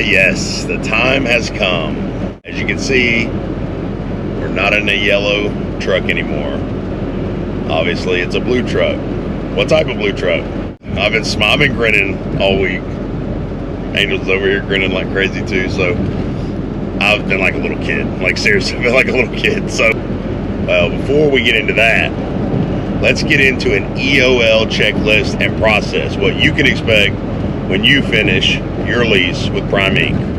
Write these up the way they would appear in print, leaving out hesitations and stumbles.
Yes, the time has come. As you can see, we're not in a yellow truck anymore. Obviously, it's a blue truck. What type of blue truck? I've been grinning all week. Angel's over here grinning like crazy too, so I've been like a little kid. Like seriously, I've been like a little kid. So, well, before we get into that, let's get into an E.O.L checklist and process. What you can expect when you finish your lease with Prime Inc.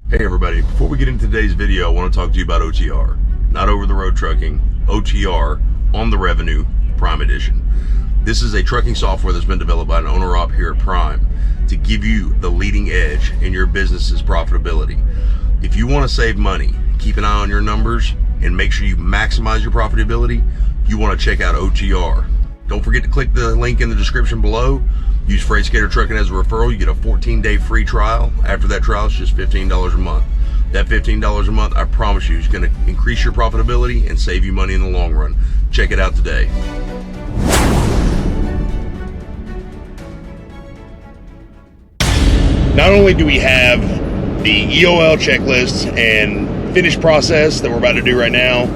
Hey everybody, before we get into today's video, I want to talk to you about OTR. Not over-the-road trucking, OTR, on the revenue, Prime Edition. This is a trucking software that's been developed by an owner-op here at Prime to give you the leading edge in your business's profitability. If you want to save money, keep an eye on your numbers, and make sure you maximize your profitability, you want to check out OTR. Don't forget to click the link in the description below. Use Freight Skater Trucking as a referral. You get a 14-day free trial. After that trial, it's just $15 a month. That $15 a month, I promise you, is going to increase your profitability and save you money in the long run. Check it out today. Not only do we have the E.O.L checklist and finish process that we're about to do right now,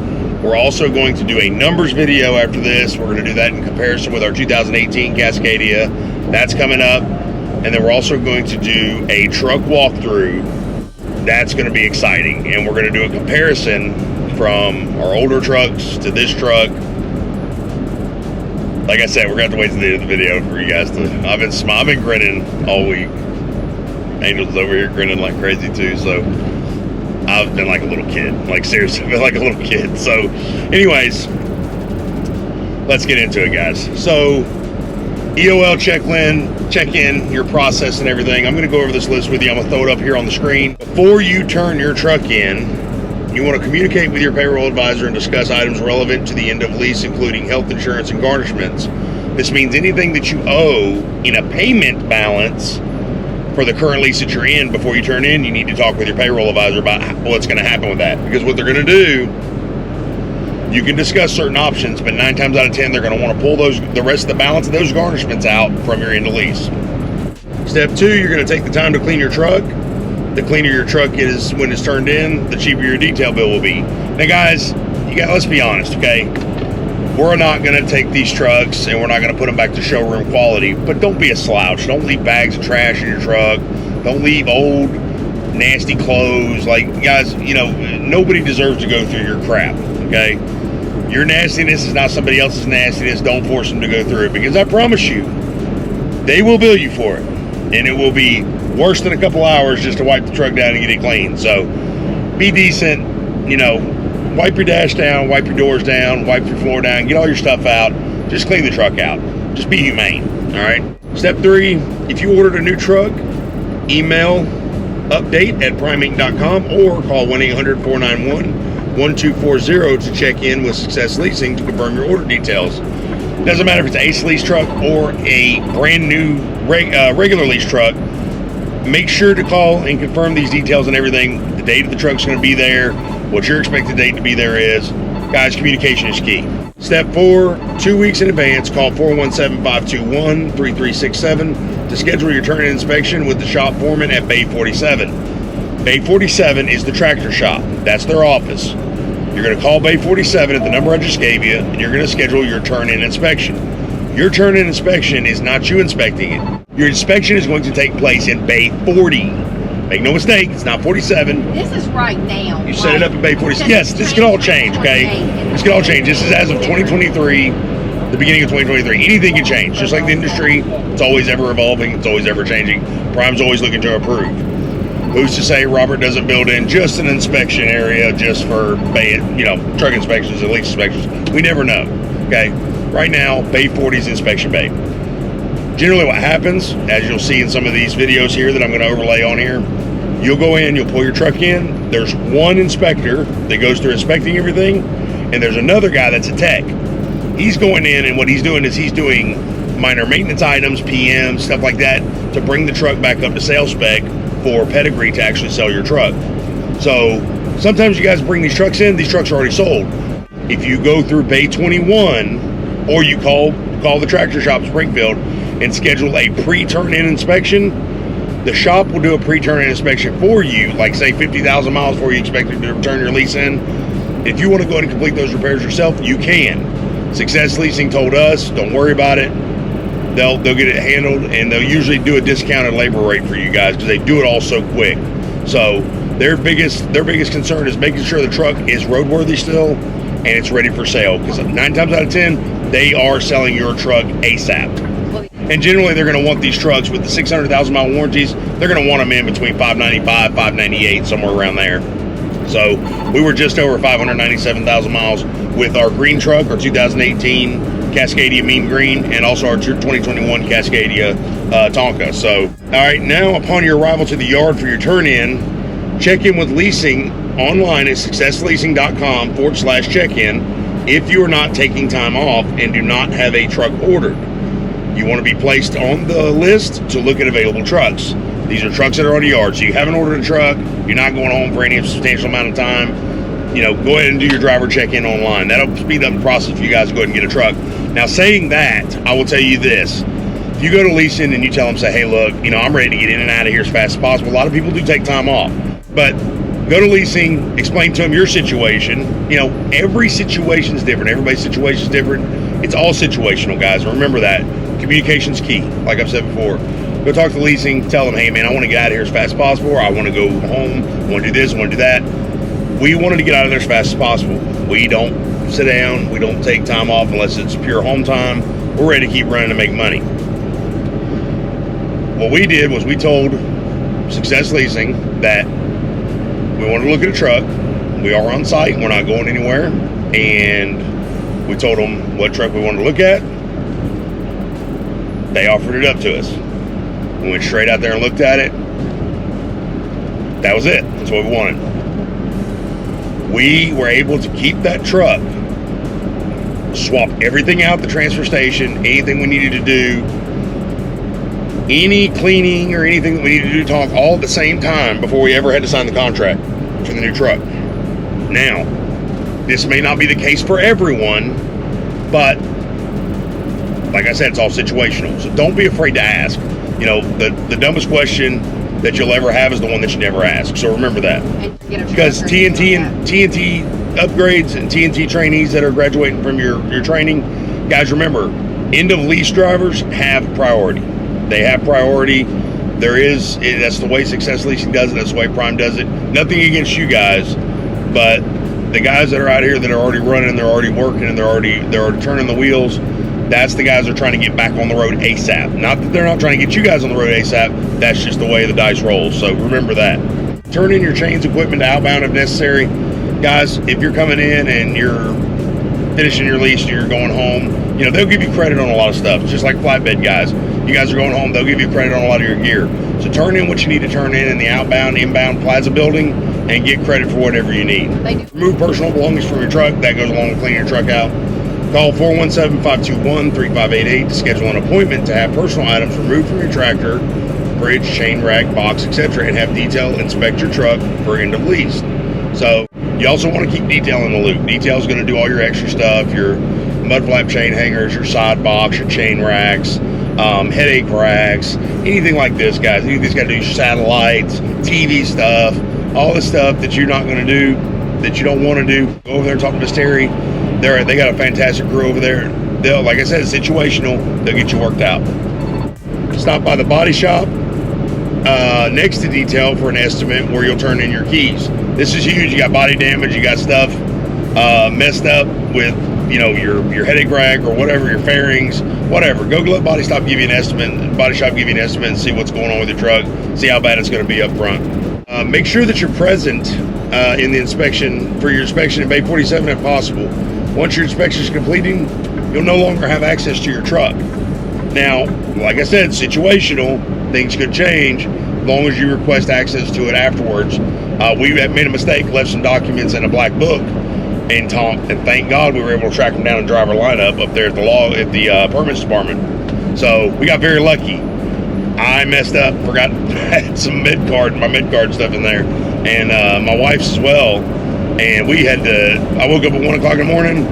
we're also going to do a numbers video after this. We're going to do that in comparison with our 2018 Cascadia. That's coming up. And then we're also going to do a truck walkthrough. That's going to be exciting. And we're going to do a comparison from our older trucks to this truck. Like I said, we're going to have to wait to the end of the video for you guys to... I've been grinning all week. Angel's over here grinning like crazy too, so... I've been like a little kid. Like seriously, I've been like a little kid. So anyways, let's get into it, guys. So E.O.L check-in, your process and everything. I'm going to go over this list with you. I'm going to throw it up here on the screen. Before you turn your truck in, you want to communicate with your payroll advisor and discuss items relevant to the end of lease, including health insurance and garnishments. This means anything that you owe in a payment balance for the current lease that you're in. Before you turn in, you need to talk with your payroll advisor about what's going to happen with that. Because what they're going to do, you can discuss certain options, but 9 times out of 10, they're going to want to pull the rest of the balance of those garnishments out from your end of lease. Step 2, you're going to take the time to clean your truck. The cleaner your truck is when it's turned in, the cheaper your detail bill will be. Now guys, let's be honest, okay? We're not going to take these trucks and we're not going to put them back to showroom quality, but don't be a slouch. Don't leave bags of trash in your truck. Don't leave old, nasty clothes. Like, guys, you know, nobody deserves to go through your crap, okay? Your nastiness is not somebody else's nastiness. Don't force them to go through it, because I promise you, they will bill you for it. And it will be worse than a couple hours just to wipe the truck down and get it clean. So be decent, you know. Wipe your dash down, wipe your doors down, wipe your floor down, get all your stuff out. Just clean the truck out. Just be humane, all right? Step 3, if you ordered a new truck, email update@primeinc.com or call 1-800-491-1240 to check in with Success Leasing to confirm your order details. Doesn't matter if it's an Ace lease truck or a brand new regular lease truck. Make sure to call and confirm these details and everything. The date of the truck's going to be there. What your expected date to be there is. Guys, communication is key. Step 4, 2 weeks in advance, call 417-521-3367 to schedule your turn-in inspection with the shop foreman at Bay 47. Bay 47 is the tractor shop. That's their office. You're going to call Bay 47 at the number I just gave you, and you're going to schedule your turn-in inspection. Your turn-in inspection is not you inspecting it. Your inspection is going to take place in Bay 40. Make no mistake, it's not 47. This is right now. You set it up at Bay 47. Yes, this can all change, okay? This can all change. This is as of 2023, the beginning of 2023. Anything can change. Just like the industry, it's always ever evolving. It's always ever changing. Prime's always looking to improve. Who's to say Robert doesn't build in just an inspection area just for Bay, truck inspections and lease inspections? We never know, okay? Right now, Bay 40 is inspection bay. Generally what happens, as you'll see in some of these videos here that I'm going to overlay on here, you'll go in, you'll pull your truck in, there's one inspector that goes through inspecting everything, and there's another guy that's a tech. He's going in, and what he's doing is he's doing minor maintenance items, PM, stuff like that, to bring the truck back up to sales spec for pedigree to actually sell your truck. So sometimes you guys bring these trucks in, these trucks are already sold. If you go through Bay 21, or you call the tractor shop Springfield and schedule a pre-turn-in inspection, the shop will do a pre-turn-in inspection for you, like say 50,000 miles before you expect to return your lease in. If you want to go ahead and complete those repairs yourself, you can. Success Leasing told us, don't worry about it. They'll get it handled, and they'll usually do a discounted labor rate for you guys because they do it all so quick. So their biggest concern is making sure the truck is roadworthy still and it's ready for sale, because 9 times out of 10 they are selling your truck ASAP. And generally they're going to want these trucks with the 600,000 mile warranties. They're going to want them in between 595, 598, somewhere around there. So we were just over 597,000 miles with our green truck, our 2018 Cascadia Mean Green, and also our 2021 Cascadia Tonka. So, all right, now upon your arrival to the yard for your turn-in, check in with Leasing online at successleasing.com/check-in if you are not taking time off and do not have a truck ordered. You want to be placed on the list to look at available trucks. These are trucks that are on the yard, so you haven't ordered a truck, you're not going home for any substantial amount of time, you know, go ahead and do your driver check-in online. That'll speed up the process for you guys to go ahead and get a truck. Now, saying that, I will tell you this. If you go to Leasing and you tell them, say, hey, look, you know, I'm ready to get in and out of here as fast as possible. A lot of people do take time off. But go to Leasing, explain to them your situation. You know, every situation is different. Everybody's situation is different. It's all situational, guys. Remember that. Communication's key, like I've said before. Go talk to Leasing. Tell them, hey, man, I want to get out of here as fast as possible. Or I want to go home. I want to do this. I want to do that. We wanted to get out of there as fast as possible. We don't sit down. We don't take time off unless it's pure home time. We're ready to keep running to make money. What we did was we told Success Leasing that we wanted to look at a truck. We are on site. We're not going anywhere. And we told them what truck we wanted to look at. They offered it up to us. We went straight out there and looked at it. That was it. That's what we wanted. We were able to keep that truck, swap everything out at the transfer station, anything we needed to do, any cleaning or anything that we needed to do, talk all at the same time before we ever had to sign the contract for the new truck. Now, this may not be the case for everyone, but like I said, it's all situational. So don't be afraid to ask. You know, the dumbest question that you'll ever have is the one that you never ask. So remember that. Because TNT upgrades and TNT trainees that are graduating from your training, guys, remember, end of lease drivers have priority. They have priority. That's the way Success Leasing does it. That's the way Prime does it. Nothing against you guys, but the guys that are out here that are already running, they're already working, and they're already turning the wheels, that's the guys that are trying to get back on the road ASAP. Not that they're not trying to get you guys on the road ASAP. That's just the way the dice rolls. So remember that. Turn in your chains equipment to outbound if necessary. Guys, if you're coming in and you're finishing your lease and you're going home, you know, they'll give you credit on a lot of stuff. It's just like flatbed guys. You guys are going home, they'll give you credit on a lot of your gear. So turn in what you need to turn in the outbound, inbound plaza building and get credit for whatever you need. Remove personal belongings from your truck. That goes along with cleaning your truck out. Call 417-521-3588 to schedule an appointment to have personal items removed from your tractor, bridge, chain rack, box, etc., and have detail inspect your truck for end of lease. So you also want to keep detail in the loop. Detail is going to do all your extra stuff, your mud flap chain hangers, your side box, your chain racks, headache racks, anything like this, guys. Anything's got to do your satellites, TV stuff, all the stuff that you're not going to do, that you don't want to do. Go over there and talk to Miss Terry. They got a fantastic crew over there. They'll, like I said, it's situational. They'll get you worked out. Stop by the body shop next to detail for an estimate where you'll turn in your keys. This is huge. You got body damage. You got stuff messed up with, you know, your headache rack or whatever, your fairings, whatever. Go let Body Shop give you an estimate and see what's going on with your truck. See how bad it's going to be up front. Make sure that you're present in the inspection, for your inspection at Bay 47 if possible. Once your inspection is completing, you'll no longer have access to your truck. Now, like I said, situational, things could change as long as you request access to it afterwards. We had made a mistake, left some documents in a black book, and thank God we were able to track them down and drive our lineup up there at the permits department. So we got very lucky. I messed up, forgot some my mid-card stuff in there, and my wife's as well. And we had to, I woke up at 1 o'clock in the morning,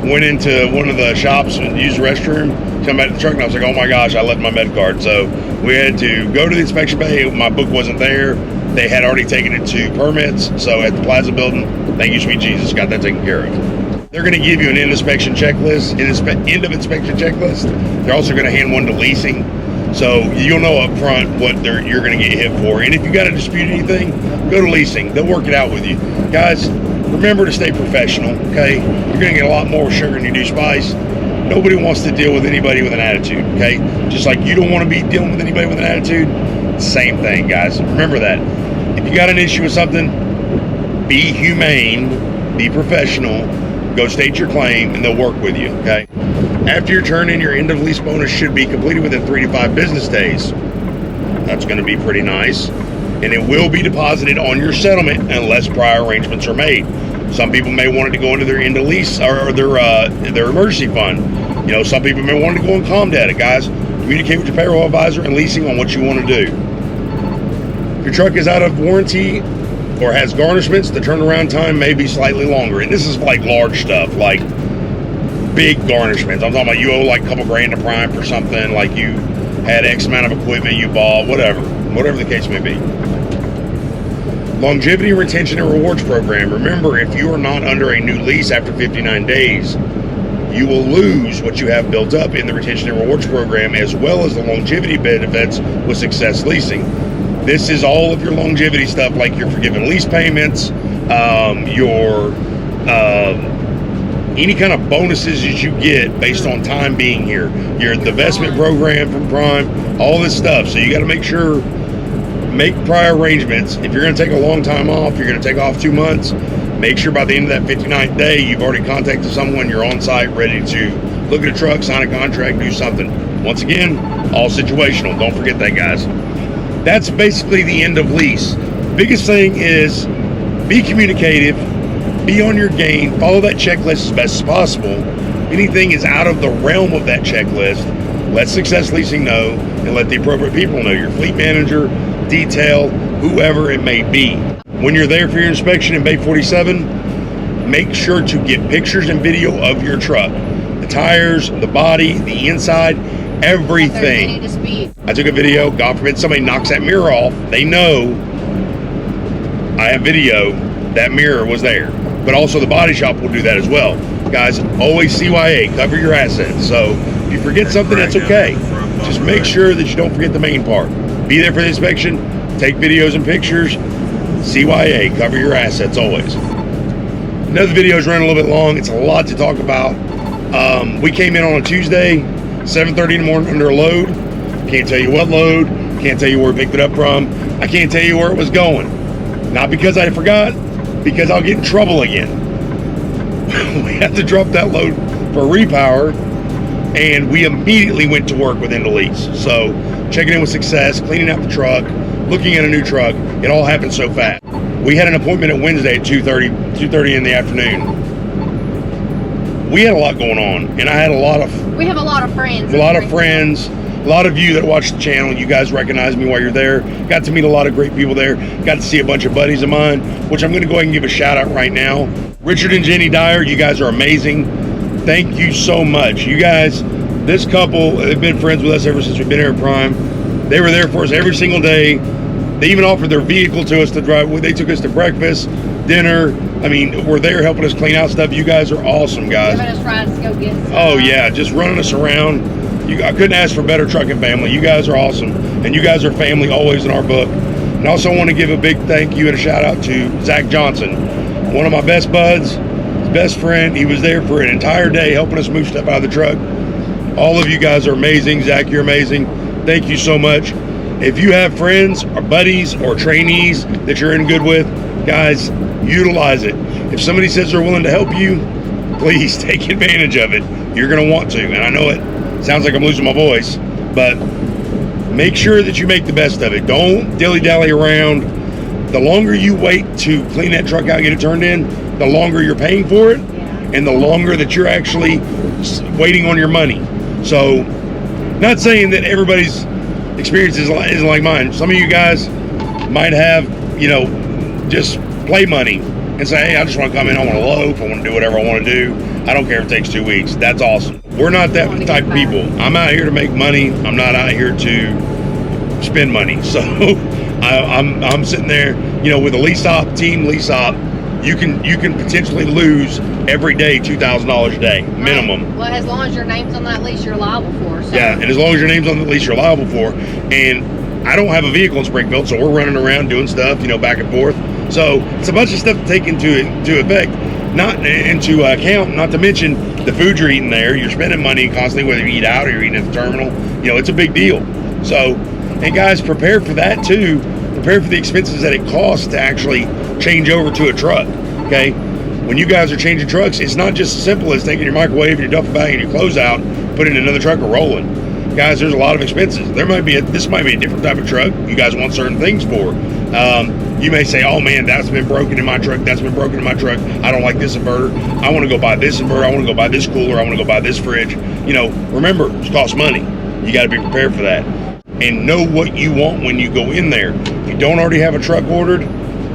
went into one of the shops and used the restroom, come back to the truck, and I was like, oh my gosh, I left my med card. So we had to go to the inspection bay. My book wasn't there. They had already taken it to permits. So at the Plaza building, thank you, sweet Jesus, got that taken care of. They're going to give you an end of inspection checklist. They're also going to hand one to leasing. So you'll know up front what you're going to get hit for. And if you got to dispute anything, go to leasing. They'll work it out with you. Guys, remember to stay professional, okay? You're going to get a lot more sugar than you do spice. Nobody wants to deal with anybody with an attitude, okay? Just like you don't want to be dealing with anybody with an attitude, same thing, guys. Remember that. If you got an issue with something, be humane, be professional, go state your claim, and they'll work with you, okay? After your turn in, your end of lease bonus should be completed within 3 to 5 business days. That's going to be pretty nice. And it will be deposited on your settlement unless prior arrangements are made. Some people may want it to go into their end of lease or their emergency fund. You know, some people may want it to go on ComData. Guys, communicate with your payroll advisor and leasing on what you want to do. If your truck is out of warranty or has garnishments, the turnaround time may be slightly longer. And this is like large stuff, like big garnishments. I'm talking about you owe like a couple grand to Prime for something, like you had X amount of equipment you bought, whatever the case may be. Longevity retention and rewards program. Remember, if you are not under a new lease after 59 days, you will lose what you have built up in the retention and rewards program, as well as the longevity benefits with Success Leasing. This is all of your longevity stuff, like your forgiven lease payments, any kind of bonuses that you get based on time being here, your investment program from Prime, all this stuff. So you got to make sure, make prior arrangements. If you're going to take a long time off, you're going to take off 2 months, make sure by the end of that 59th day, you've already contacted someone, you're on site, ready to look at a truck, sign a contract, do something. Once again, all situational. Don't forget that, guys. That's basically the end of lease. Biggest thing is be communicative, be on your game, follow that checklist as best as possible. Anything is out of the realm of that checklist, let Success Leasing know and let the appropriate people know, your fleet manager, detail, whoever it may be. When you're there for your inspection in Bay 47, make sure to get pictures and video of your truck. The tires, the body, the inside, everything. I took a video, God forbid somebody knocks that mirror off, they know I have video, that mirror was there. But also the body shop will do that as well. Guys, always CYA, cover your assets. So if you forget something, that's okay. Just make sure that you don't forget the main part. Be there for the inspection, take videos and pictures, CYA, cover your assets always. Another video is running a little bit long. It's a lot to talk about. We came in on a Tuesday, 7:30 in the morning under a load. Can't tell you what load, can't tell you where we picked it up from. I can't tell you where it was going. Not because I forgot, because I'll get in trouble again. We had to drop that load for repower, and we immediately went to work within the lease. So checking in with Success, cleaning out the truck, looking at a new truck, it all happened so fast. We had an appointment at Wednesday at 2:30 in the afternoon. We had a lot going on, and I had we have a lot of friends. A lot of you that watch the channel, you guys recognize me while you're there. Got to meet a lot of great people there. Got to see a bunch of buddies of mine, which I'm going to go ahead and give a shout out right now. Richard and Jenny Dyer, you guys are amazing. Thank you so much. You guys, this couple have been friends with us ever since we've been here at Prime. They were there for us every single day. They even offered their vehicle to us to drive. They took us to breakfast, dinner. I mean, we're there helping us clean out stuff. You guys are awesome, guys. Giving us rides to go get stuff. Oh yeah, just running us around. I couldn't ask for a better trucking family. You guys are awesome, and you guys are family always in our book. And I also want to give a big thank you and a shout out to Zach Johnson, one of my best buds, his best friend. He was there for an entire day helping us move stuff out of the truck. All of you guys are amazing. Zach, you're amazing. Thank you so much. If you have friends or buddies or trainees that you're in good with, guys, utilize it. If somebody says they're willing to help you, please take advantage of it. You're going to want to, and I know it sounds like I'm losing my voice, But make sure that you make the best of it. Don't dilly-dally around. The longer you wait to clean that truck out, get it turned in, the longer you're paying for it, and the longer that you're actually waiting on your money. So, not saying that everybody's experience isn't like mine. Some of you guys might have, you know, just play money and say, hey, I just want to come in, I want to loaf, I want to do whatever I want to do. I don't care if it takes 2 weeks. That's awesome. We're not that type of people. I'm out here to make money. I'm not out here to spend money. So I'm sitting there, you know, with a lease op team, lease op, you can potentially lose every day $2,000 a day minimum. Right. Well, as long as your name's on that lease, you're liable for. So. Yeah, and as long as your name's on the lease, you're liable for. And I don't have a vehicle in Springfield, so we're running around doing stuff, you know, back and forth. So it's a bunch of stuff to take into effect, not into account. Not to mention the food you're eating there. You're spending money constantly, whether you eat out or you're eating at the terminal. You know, it's a big deal. So, and guys, prepare for that too. Prepare for the expenses that it costs to actually change over to a truck. Okay, when you guys are changing trucks, it's not just as simple as taking your microwave, your duffel bag, and your clothes out, putting in another truck or rolling. Guys, there's a lot of expenses. This might be a different type of truck you guys want certain things for. You may say, oh man, that's been broken in my truck, that's been broken in my truck, I don't like this inverter, I want to go buy this inverter, I want to go buy this cooler, I want to go buy this fridge. You know, remember, it costs money. You got to be prepared for that. And know what you want when you go in there. If you don't already have a truck ordered,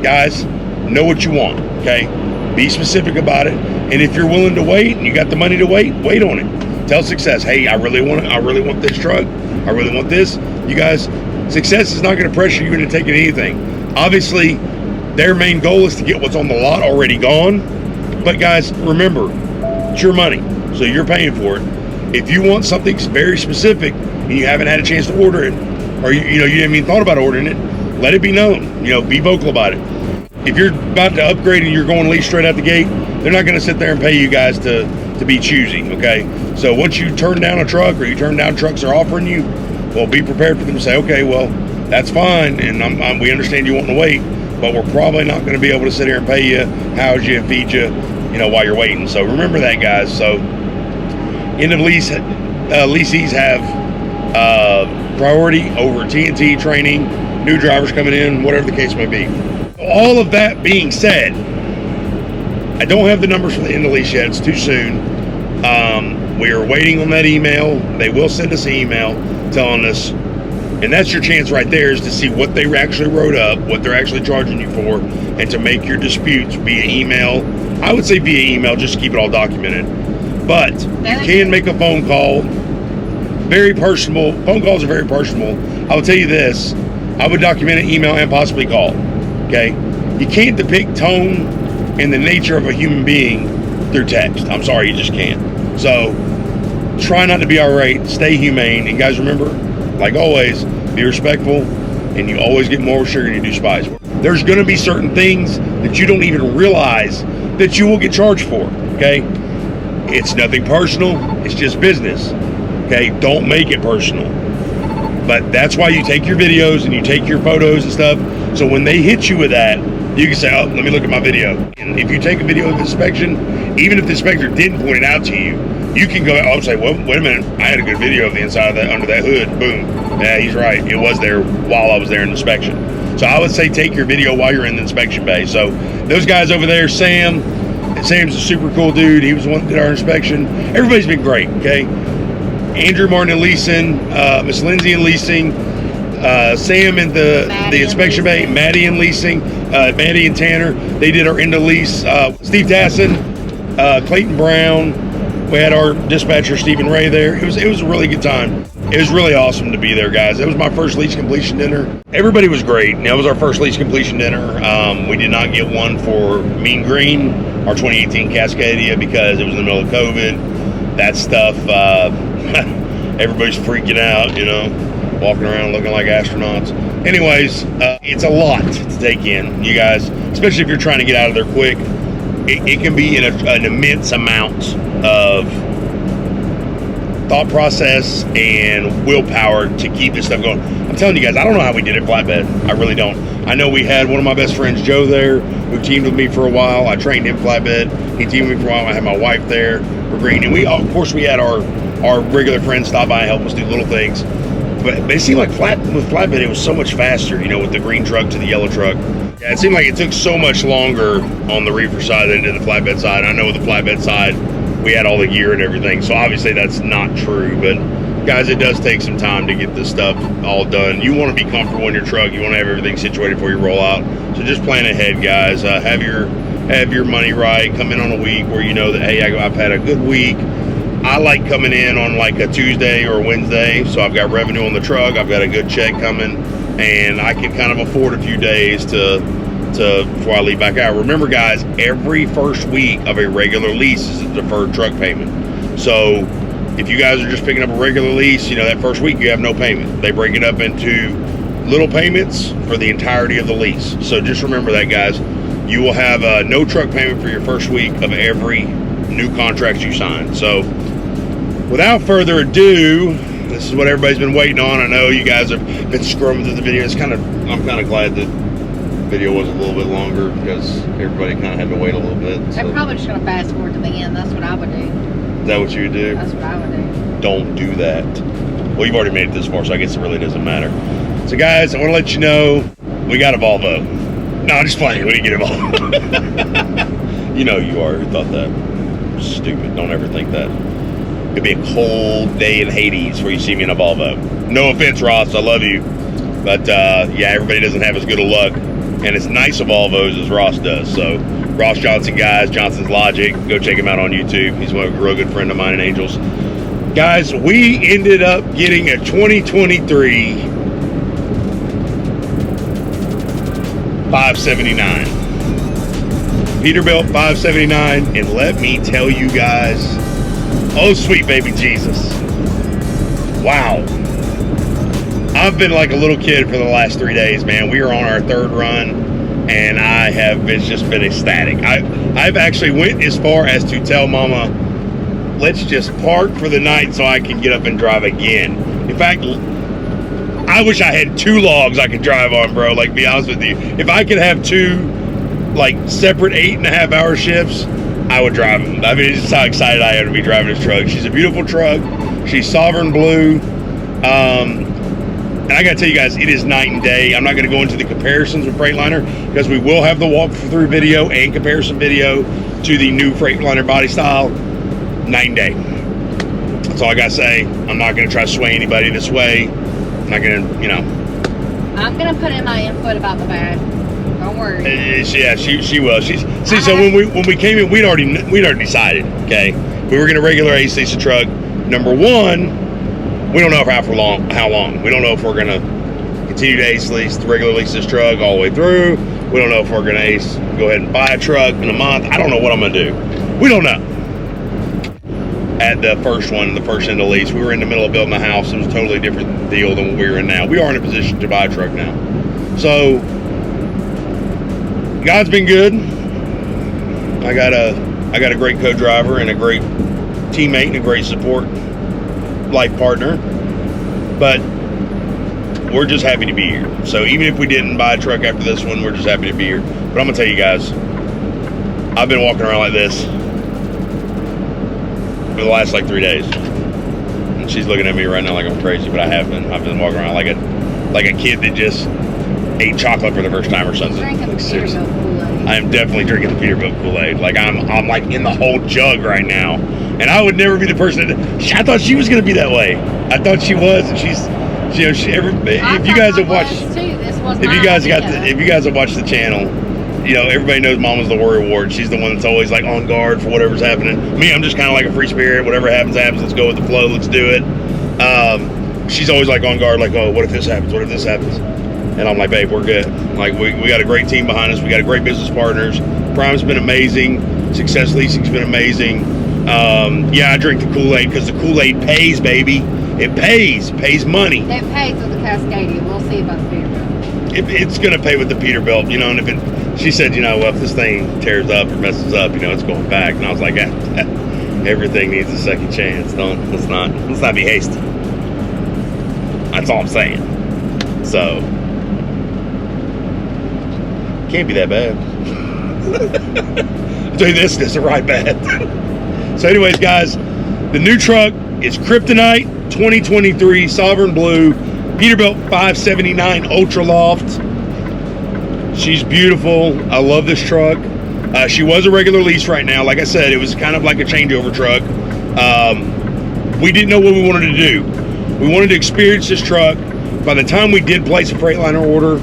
guys, know what you want, okay? Be specific about it. And if you're willing to wait and you got the money to wait on it. Tell Success, hey, I really want this truck, I really want this. You guys, Success is not going to pressure you into taking anything. Obviously, their main goal is to get what's on the lot already gone. But guys, remember, it's your money, so you're paying for it. If you want something very specific and you haven't had a chance to order it, or you haven't even thought about ordering it, let it be known. You know, be vocal about it. If you're about to upgrade and you're going lease straight out the gate, they're not going to sit there and pay you guys to be choosy. Okay, so once you turn down a truck or you turn down trucks they're offering you, well, be prepared for them to say, okay, well, that's fine, and we understand you want to wait, but we're probably not going to be able to sit here and pay you, house you, feed you, you know, while you're waiting. So remember that, guys. So end of lease, leasees have priority over TNT training, new drivers coming in, whatever the case may be. All of that being said, I don't have the numbers for the end of lease yet. It's too soon. We are waiting on that email. They will send us an email telling us, and that's your chance right there, is to see what they actually wrote up, what they're actually charging you for, and to make your disputes via email. I would say via email, just to keep it all documented. But you can make a phone call. Very personal. Phone calls are very personal. I will tell you this. I would document an email and possibly call. Okay? You can't depict tone and the nature of a human being through text. I'm sorry, you just can't. So try not to be irate. Stay humane. And guys, remember, like always, be respectful, and you always get more with sugar than you do spice. There's going to be certain things that you don't even realize that you will get charged for. Okay? It's nothing personal. It's just business. Okay? Don't make it personal. But that's why you take your videos and you take your photos and stuff. So when they hit you with that, you can say, oh, let me look at my video. And if you take a video of the inspection, even if the inspector didn't point it out to you, you can go out and say, well, wait a minute, I had a good video of the inside of that, under that hood. Boom. Yeah, he's right. It was there while I was there in the inspection. So I would say take your video while you're in the inspection bay. So those guys over there, Sam's a super cool dude. He was the one that did our inspection. Everybody's been great, okay? Andrew Martin in Leasing, Miss Lindsay in Leasing, Sam in the inspection bay, Maddie in Leasing, Maddie and Tanner, they did our end of lease. Steve Tassin, Clayton Brown, we had our dispatcher Stephen Ray there. It was a really good time. It was really awesome to be there, guys. It was my first lease completion dinner. Everybody was great. That was our first lease completion dinner. We did not get one for Mean Green, our 2018 Cascadia, because it was in the middle of COVID. That stuff, everybody's freaking out, you know, walking around looking like astronauts. Anyways, it's a lot to take in, you guys, especially if you're trying to get out of there quick. It can be an immense amount of thought process and willpower to keep this stuff going. I'm telling you guys, I don't know how we did it flatbed. I really don't. I know we had one of my best friends, Joe, there, who teamed with me for a while. I trained him flatbed. He teamed with me for a while. I had my wife there for green. And of course, we had our regular friends stop by and help us do little things. But it seemed like with flatbed, it was so much faster, you know, with the green truck to the yellow truck. Yeah, it seemed like it took so much longer on the reefer side than it did the flatbed side. I know with the flatbed side, we had all the gear and everything, so obviously that's not true. But guys, it does take some time to get this stuff all done. You want to be comfortable in your truck. You want to have everything situated before you roll out. So just plan ahead, guys. Have your money right. Come in on a week where you know that, hey, I've had a good week. I like coming in on like a Tuesday or Wednesday, so I've got revenue on the truck, I've got a good check coming, and I can kind of afford a few days to before I leave back out. Remember, guys, every first week of a regular lease is a deferred truck payment. So if you guys are just picking up a regular lease, you know, that first week you have no payment. They break it up into little payments for the entirety of the lease. So just remember that, guys. You will have no truck payment for your first week of every new contract you sign. So without further ado, this is what everybody's been waiting on. I know you guys have been scrolling through the video. I'm kind of glad that the video was a little bit longer because everybody kind of had to wait a little bit. So. I'm probably just going to fast forward to the end. That's what I would do. Is that what you would do? That's what I would do. Don't do that. Well, you've already made it this far, so I guess it really doesn't matter. So guys, I want to let you know we got a Volvo. No, I'm just playing. We didn't get a Volvo. You know you are. Who thought that? Stupid. Don't ever think that. It'll be a cold day in Hades where you see me in a Volvo. No offense, Ross, I love you, but yeah, everybody doesn't have as good a luck and as nice of Volvos as Ross does. So Ross Johnson, guys, Johnson's Logic, go check him out on YouTube. He's a real good friend of mine in Angels. Guys, we ended up getting a 2023 579 Peterbilt 579, and let me tell you guys, oh, sweet baby Jesus. Wow. I've been like a little kid for the last 3 days, man. We are on our third run, and I have just been ecstatic. I've actually went as far as to tell Mama, let's just park for the night so I can get up and drive again. In fact, I wish I had 2 logs I could drive on, bro. Like, be honest with you. If I could have 2, like, separate 8.5-hour shifts, I would drive them. I mean, it's just how excited I am to be driving this truck. She's a beautiful truck. She's sovereign blue. And I gotta tell you guys, it is night and day. I'm not gonna go into the comparisons with Freightliner because we will have the walkthrough video and comparison video to the new Freightliner body style. Night and day. That's all I gotta say. I'm not gonna try to sway anybody this way. I'm not gonna, you know. I'm gonna put in my input about the bag. Don't worry. Yeah, she will. So when we came in, we'd already decided. Okay, we were gonna regular ace lease the truck. Number one, we don't know for how long. We don't know if we're gonna continue to ace lease, regular lease this truck all the way through. We don't know if we're gonna go ahead and buy a truck in a month. I don't know what I'm gonna do. We don't know. At the first end of lease, we were in the middle of building a house. It was a totally different deal than what we were in now. We are in a position to buy a truck now. So God's been good. I got a great co-driver and a great teammate and a great support life partner. But we're just happy to be here. So even if we didn't buy a truck after this one, we're just happy to be here. But I'm gonna tell you guys, I've been walking around like this for the last like 3 days. And she's looking at me right now like I'm crazy, but I have been. I've been walking around like a kid that just ate chocolate for the first time or something. Like, seriously. I am definitely drinking the Peterbilt Kool-Aid. Like I'm like in the whole jug right now. And I would never be the person that I thought she was gonna be that way. I thought she was, and she's, you know, if you guys have watched the channel, you know, everybody knows Mama's the worry ward. She's the one that's always like on guard for whatever's happening. Me, I'm just kind of like a free spirit. Whatever happens, happens. Let's go with the flow. Let's do it. She's always like on guard, like, oh, what if this happens? What if this happens? And I'm like, babe, we're good. Like, we got a great team behind us. We got great business partners. Prime's been amazing. Success Leasing's been amazing. Yeah, I drink the Kool-Aid because the Kool-Aid pays, baby. It pays money. It pays with the Cascadia. We'll see about the Peterbilt. It's going to pay with the Peterbilt, you know, and she said, you know, well, if this thing tears up or messes up, you know, it's going back. And I was like, everything needs a second chance. Let's not be hasty. That's all I'm saying. So, can't be that bad. I'll tell you this isn't right bad. So anyways, guys, the new truck is Kryptonite 2023 Sovereign Blue Peterbilt 579 Ultra Loft. She's beautiful. I love this truck. She was a regular lease right now. Like I said, it was kind of like a changeover truck. We didn't know what we wanted to do. We wanted to experience this truck. By the time we did place a Freightliner order,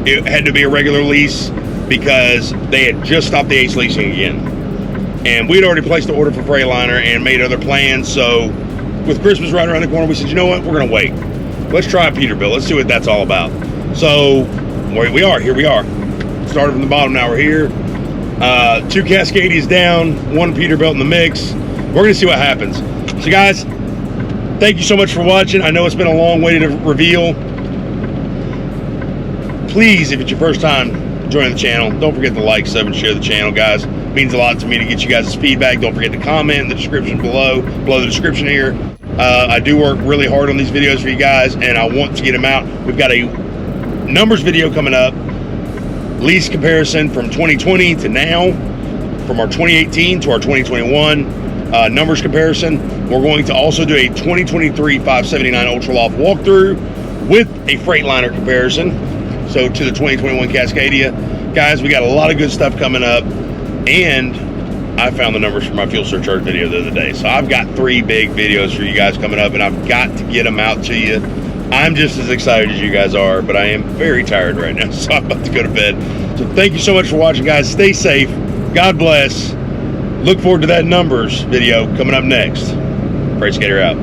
it had to be a regular lease because they had just stopped the Ace leasing again. And we'd already placed the order for Freightliner and made other plans. So with Christmas right around the corner, we said, you know what, we're gonna wait. Let's try a Peterbilt. Let's see what that's all about. So here we are. Started from the bottom, now we're here. 2 Cascadias down, 1 Peterbilt in the mix. We're gonna see what happens. So guys, thank you so much for watching. I know it's been a long way to reveal. Please, if it's your first time joining the channel, don't forget to like, sub, and share the channel, guys. It means a lot to me to get you guys' feedback. Don't forget to comment in the description below the description here. I do work really hard on these videos for you guys, and I want to get them out. We've got a numbers video coming up, lease comparison from 2020 to now, from our 2018 to our 2021 numbers comparison. We're going to also do a 2023 579 Ultra Loft walkthrough with a Freightliner comparison. So to the 2021 Cascadia. Guys, we got a lot of good stuff coming up, and I found the numbers for my fuel surcharge video the other day. So I've got 3 big videos for you guys coming up, and I've got to get them out to you. I'm just as excited as you guys are, but I am very tired right now, so I'm about to go to bed. So thank you so much for watching, guys. Stay safe. God bless. Look forward to that numbers video coming up next. Freight Skater out.